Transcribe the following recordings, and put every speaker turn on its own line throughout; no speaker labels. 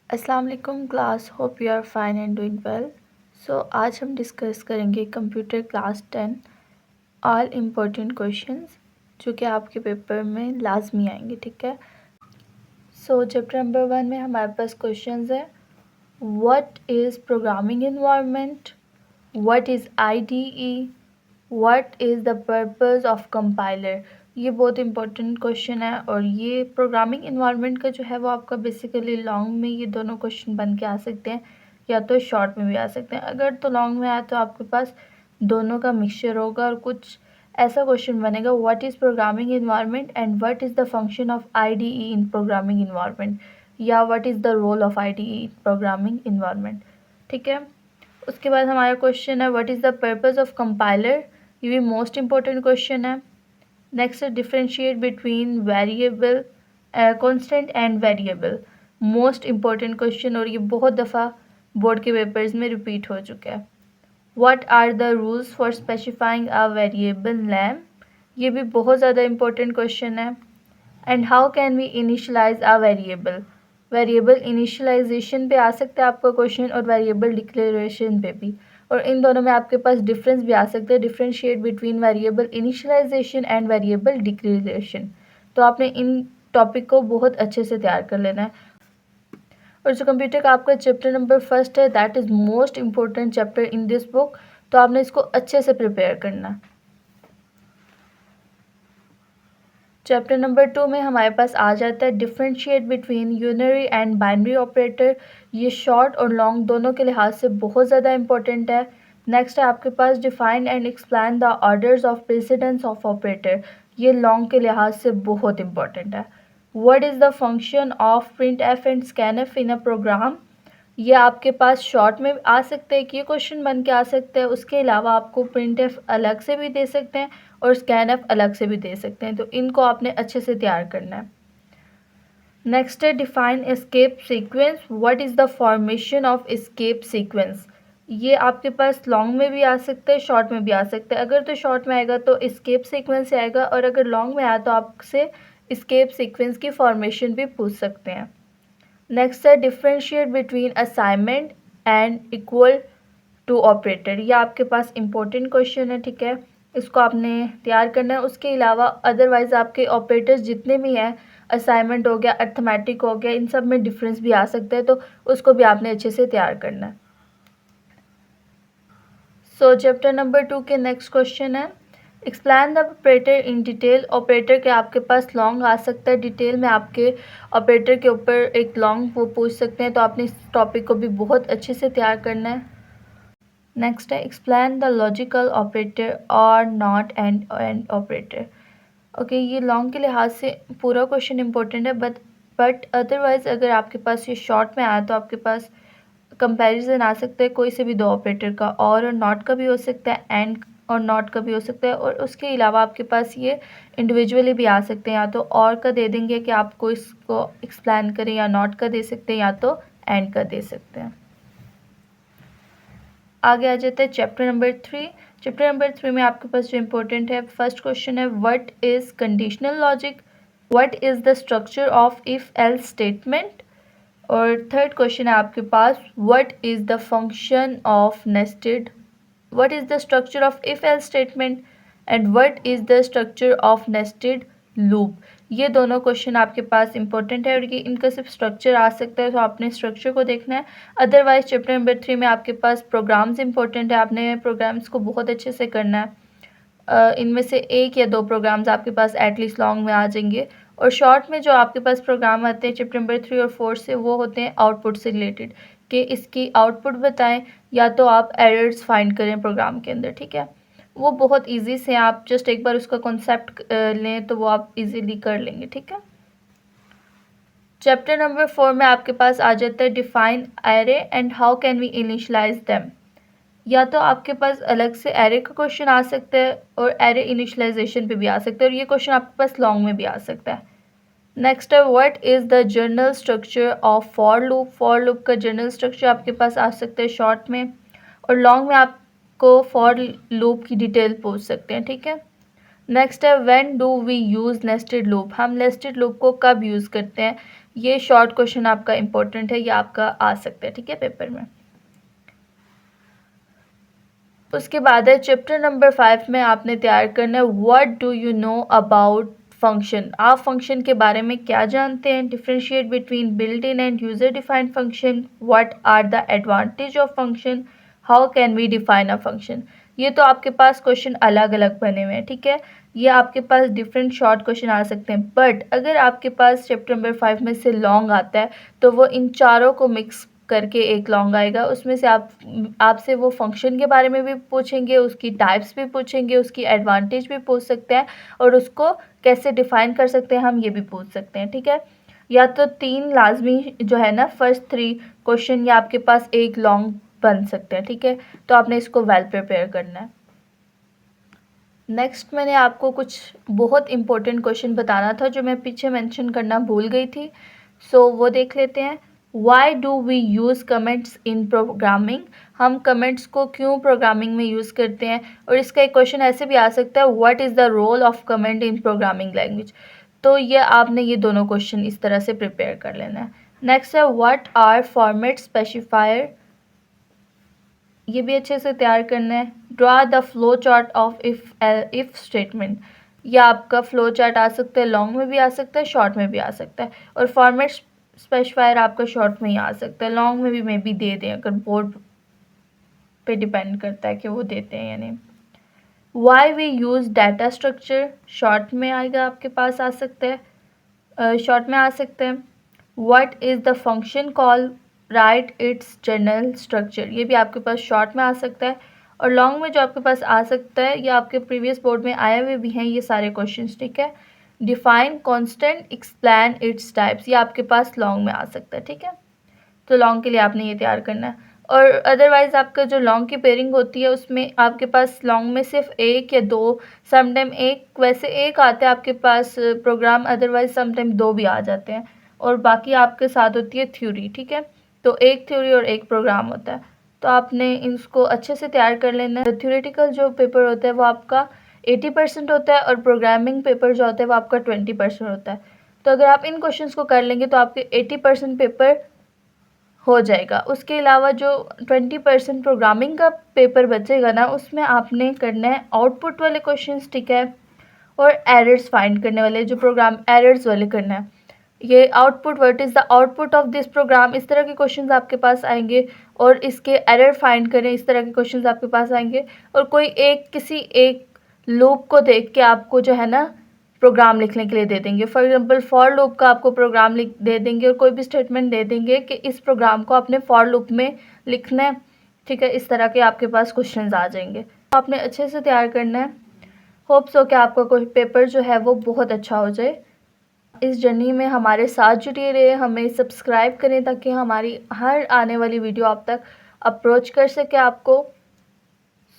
अस्सलाम वालेकुम class, hope you are fine and doing well. आज हम डिस्कस करेंगे computer class 10 all important questions जो कि आपके पेपर में लाजमी आएंगे। ठीक है। चैप्टर नंबर 1 में हमारे पास क्वेश्चंस है, what is programming environment, what is IDE, what is the purpose of compiler. ये बहुत इंपॉर्टेंट क्वेश्चन है और ये प्रोग्रामिंग इन्वायरमेंट का जो है वो आपका बेसिकली लॉन्ग में ये दोनों क्वेश्चन बन के आ सकते हैं या तो शॉर्ट में भी आ सकते हैं। अगर तो लॉन्ग में आए तो आपके पास दोनों का मिक्सचर होगा और कुछ ऐसा क्वेश्चन बनेगा, what is programming environment and what is the function of IDE in programming environment, या what is the role of IDE in programming environment. ठीक है। उसके बाद हमारा क्वेश्चन है, what is the purpose of compiler. ये भी मोस्ट इम्पोर्टेंट क्वेश्चन है। नेक्स्ट है, differentiate between variable constant and variable, most important question और ये बहुत दफ़ा बोर्ड के पेपर्स में रिपीट हो चुका है। What are the rules for specifying a variable name, ये भी बहुत ज़्यादा इम्पोर्टेंट क्वेश्चन है। And how can we initialize a variable, variable initialization पे आ सकता है आपका क्वेश्चन और वेरिएबल डिक्लेरेशन पे भी, और इन दोनों में आपके पास डिफरेंस भी आ सकता है, differentiate between variable initialisation and variable declaration. तो आपने इन टॉपिक को बहुत अच्छे से तैयार कर लेना है। और जो कंप्यूटर का आपका चैप्टर नंबर फर्स्ट है, that is most important chapter in this book, तो आपने इसको अच्छे से प्रिपेयर करना है। चैप्टर नंबर 2 में हमारे पास आ जाता है differentiate between unary and binary operator. ये शॉर्ट और लॉन्ग दोनों के लिहाज से बहुत ज़्यादा इंपॉर्टेंट है। नेक्स्ट है आपके पास define and explain the orders of precedence of operator, ये लॉन्ग के लिहाज से बहुत इंपॉर्टेंट है। What is the function of printf and scanf in a program, ये आपके पास शॉर्ट में आ सकते हैं कि ये क्वेश्चन बन के आ सकते हैं। उसके अलावा आपको प्रिंट एफ अलग से भी दे सकते हैं और स्कैन एफ अलग से भी दे सकते हैं, तो इनको आपने अच्छे से तैयार करना है। नेक्स्ट है define escape sequence, what is the formation of escape sequence, ये आपके पास लॉन्ग में भी आ सकता है, शॉर्ट में भी आ सकता है। अगर तो शॉर्ट में आएगा तो एस्केप सीक्वेंस से आएगा, और अगर लॉन्ग में आया तो आपसे एस्केप सीक्वेंस की फॉर्मेशन भी पूछ सकते हैं। नेक्स्ट है differentiate between assignment and equal to operator, ये आपके पास इंपॉर्टेंट क्वेश्चन है। ठीक है, इसको आपने तैयार करना है। उसके अलावा अदरवाइज आपके ऑपरेटर्स जितने भी हैं, असाइनमेंट हो गया, अर्थमेटिक हो गया, इन सब में डिफरेंस भी आ सकता है, तो उसको भी आपने अच्छे से तैयार करना है। चैप्टर नंबर 2 के नेक्स्ट क्वेश्चन है, explain the operator in detail. Operator के आपके पास लॉन्ग आ सकता है, डिटेल में आपके ऑपरेटर के ऊपर एक लॉन्ग वो पूछ सकते हैं, तो आपने इस टॉपिक को भी बहुत अच्छे से तैयार करना है। नेक्स्ट है एक्सप्लेन द लॉजिकल ऑपरेटर और नॉट एंड ऑपरेटर। ओके, ये लॉन्ग के लिहाज से पूरा क्वेश्चन इंपॉर्टेंट है, बट अदरवाइज अगर आपके पास ये शॉर्ट में आया तो आपके पास कंपैरिजन आ सकता है कोई से भी दो ऑपरेटर का, और नॉट का भी हो सकता है, एंड और नॉट का भी हो सकता है, और उसके अलावा आपके पास ये इंडिविजुअली भी आ सकते हैं, या तो और का दे देंगे कि आपको इसको एक्सप्लेन करें, या नॉट का दे सकते हैं, या तो एंड का दे सकते हैं। आगे आ जाता है चैप्टर नंबर 3। चैप्टर नंबर 3 में आपके पास जो इम्पोर्टेंट है, फर्स्ट क्वेश्चन है, what is conditional logic, what is the structure of if else statement, और थर्ड क्वेश्चन है आपके पास, what is the function of nested, what is the structure of if else statement and what is the structure of nested loop. ये दोनों question आपके पास important है और ये इनका सिर्फ स्ट्रक्चर आ सकता है, तो आपने स्ट्रक्चर को देखना है। अदरवाइज चैप्टर नंबर 3 में आपके पास प्रोग्राम्स इंपॉर्टेंट है, आपने प्रोग्राम्स को बहुत अच्छे से करना है। इनमें से एक या दो प्रोग्राम्स आपके पास एटलीस्ट लॉन्ग में आ जाएंगे, और शॉर्ट में जो आपके पास प्रोग्राम आते हैं चैप्टर नंबर 3 और 4 से, वो होते हैं आउटपुट से रिलेटेड, कि इसकी आउटपुट बताएं या तो आप एरर्स फाइंड करें प्रोग्राम के अंदर। ठीक है, वो बहुत इजी से, आप जस्ट एक बार उसका कॉन्सेप्ट लें तो वो आप इजीली कर लेंगे। ठीक है, चैप्टर नंबर 4 में आपके पास आ जाता है define array and how can we initialize them. या तो आपके पास अलग से एरे का क्वेश्चन आ सकता है और एरे इनिशलाइजेशन पे भी आ सकता है, और ये क्वेश्चन आपके पास लॉन्ग में भी आ सकता है। नेक्स्ट है, what is the general structure of for loop, for loop का जनरल स्ट्रक्चर आपके पास आ सकता है शॉर्ट में, और लॉन्ग में आपको फॉर लूप की डिटेल पूछ सकते हैं। ठीक है, नेक्स्ट है when do we use nested loop, हम नेस्टेड लूप को कब यूज़ करते हैं। ये शॉर्ट क्वेश्चन आपका इंपॉर्टेंट है, ये आपका आ सकता है, ठीक है, पेपर में। उसके बाद है चैप्टर नंबर 5 में आपने तैयार करना है what do you know about function, आप फंक्शन के बारे में क्या जानते हैं। Differentiate between built in and user defined function, what are the advantage of function, how can we define a function. ये तो आपके पास क्वेश्चन अलग अलग बने हुए हैं, ठीक है, ये आपके पास डिफरेंट शॉर्ट क्वेश्चन आ सकते हैं। बट अगर आपके पास चैप्टर नंबर 5 में से लॉन्ग आता है तो वो इन चारों को मिक्स करके एक लॉन्ग आएगा, उसमें से आपसे वो फंक्शन के बारे में भी पूछेंगे, उसकी टाइप्स भी पूछेंगे, उसकी एडवांटेज भी पूछ सकते हैं, और उसको कैसे डिफ़ाइन कर सकते हैं हम ये भी पूछ सकते हैं, ठीक है। या तो 3 लाजमी जो है ना, फर्स्ट 3 क्वेश्चन, या आपके पास एक लॉन्ग बन सकते हैं, ठीक है। तो आपने इसको वेल प्रिपेयर करना है। नेक्स्ट मैंने आपको कुछ बहुत इंपॉर्टेंट क्वेश्चन बताना था जो मैं पीछे मेंशन करना भूल गई थी, सो वो देख लेते हैं। Why do we use comments in programming, हम कमेंट्स को क्यों प्रोग्रामिंग में यूज़ करते हैं। और इसका एक क्वेश्चन ऐसे भी आ सकता है what is the role of comment in programming language. तो ये आपने ये दोनों क्वेश्चन इस तरह से प्रिपेयर कर लेना है। नेक्स्ट है व्हाट आर फॉर्मेट स्पेसिफायर, ये भी अच्छे से तैयार करना है। Draw the flow chart of if statement, या आपका फ्लो चार्ट आ सकता है, लॉन्ग में भी आ सकता है, शॉर्ट में भी आ सकता है, और फॉर्मेट स्पेसिफायर आपका शॉर्ट में ही आ सकता है, लॉन्ग में भी मे बी दे दें, अगर बोर्ड पे डिपेंड करता है कि वो देते हैं या नहीं। Why we use data structure, short में आएगा, आपके पास आ सकता है, शॉर्ट में आ सकते हैं। What is the function call, right it's general structure, ये भी आपके पास शॉर्ट में आ सकता है। और लॉन्ग में जो आपके पास आ सकता है, ये आपके प्रीवियस बोर्ड में आए हुए भी हैं ये सारे क्वेश्चंस, ठीक है। Define constant, explain its types, ये आपके पास लॉन्ग में आ सकता है, ठीक है। तो लॉन्ग के लिए आपने ये तैयार करना है। और अदरवाइज़ आपका जो लॉन्ग की पेयरिंग होती है उसमें आपके पास लॉन्ग में सिर्फ एक या दो, समटाइम एक, वैसे एक आता है आपके पास प्रोग्राम, अदरवाइज समटाइम दो भी आ जाते हैं, और बाकी आपके साथ होती है थ्योरी, ठीक है। तो एक थ्योरी और एक प्रोग्राम होता है, तो आपने इसको अच्छे से तैयार कर लेना है। थ्योरेटिकल जो पेपर होता है वो आपका 80% होता है, और प्रोग्रामिंग पेपर जो होता है वो आपका 20% होता है। तो अगर आप इन क्वेश्चंस को कर लेंगे तो आपके 80% पेपर हो जाएगा। उसके अलावा जो 20% प्रोग्रामिंग का पेपर बचेगा ना, उसमें आपने करना है आउटपुट वाले क्वेश्चंस, ठीक है, और एरर्स फाइंड करने वाले, जो प्रोग्राम एरर्स वाले करना है। ये output, what is the output of this program, इस तरह के क्वेश्चंस आपके पास आएंगे, और इसके एरर फाइंड करें, इस तरह के क्वेश्चंस आपके पास आएंगे। और कोई एक किसी एक लूप को देख के आपको जो है ना प्रोग्राम लिखने के लिए दे देंगे। फॉर एग्जांपल फॉर लूप का आपको प्रोग्राम लिख दे देंगे, और कोई भी स्टेटमेंट दे देंगे कि इस प्रोग्राम को आपने फॉर लूप में लिखना है, ठीक है। इस तरह के आपके पास क्वेश्चंस आ जाएंगे, तो आपने अच्छे से तैयार करना है। होप सो कि आपका कोई पेपर जो है वो बहुत अच्छा हो जाए। इस जर्नी में हमारे साथ जुड़े रहे, हमें सब्सक्राइब करें ताकि हमारी हर आने वाली वीडियो आप तक अप्रोच कर सके आपको।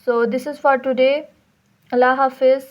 So this is for today. अल्लाह हाफिज़।